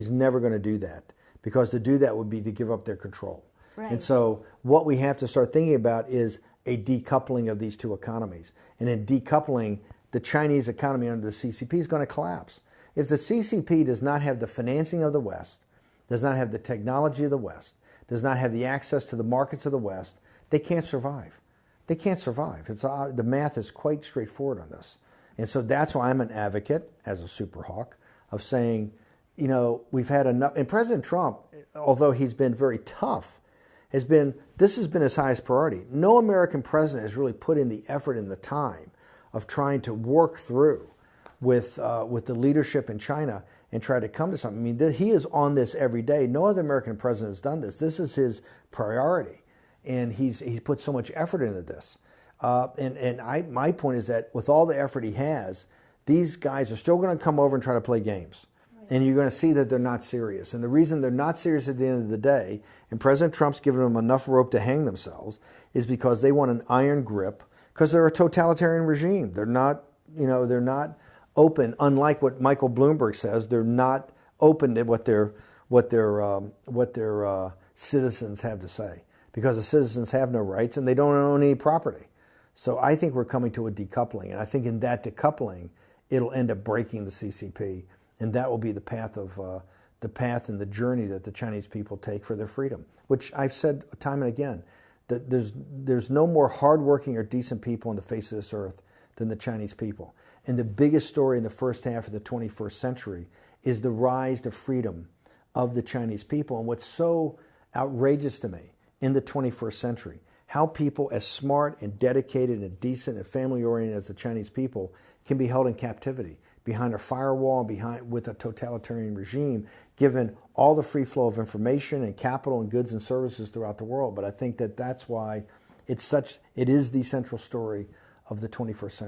He's never going to do that, because to do that would be to give up their control. Right. And so what we have to start thinking about is a decoupling of these two economies. And in decoupling, the Chinese economy under the CCP is going to collapse. If the CCP does not have the financing of the West, does not have the technology of the West, does not have the access to the markets of the West, they can't survive. They can't survive. The math is quite straightforward on this. And so that's why I'm an advocate, as a super hawk, of saying, you know, we've had enough. And President Trump, although he's been very tough, this has been his highest priority. No American president has really put in the effort and the time of trying to work through with the leadership in China and try to come to something. I mean, he is on this every day. No other American president has done this. This is his priority, and he's put so much effort into this. My point is that with all the effort he has, these guys are still going to come over and try to play games. And you're going to see that they're not serious. And the reason they're not serious at the end of the day, and President Trump's given them enough rope to hang themselves, is because they want an iron grip, because they're a totalitarian regime. They're not, they're not open. Unlike what Michael Bloomberg says, they're not open to what their citizens have to say, because the citizens have no rights and they don't own any property. So I think we're coming to a decoupling, and I think in that decoupling, it'll end up breaking the CCP. And that will be the path and the journey that the Chinese people take for their freedom, which I've said time and again, that there's no more hardworking or decent people on the face of this earth than the Chinese people. And the biggest story in the first half of the 21st century is the rise to freedom of the Chinese people. And what's so outrageous to me in the 21st century, how people as smart and dedicated and decent and family-oriented as the Chinese people can be held in captivity behind a firewall, with a totalitarian regime, given all the free flow of information and capital and goods and services throughout the world. But I think that that's why it is the central story of the 21st century.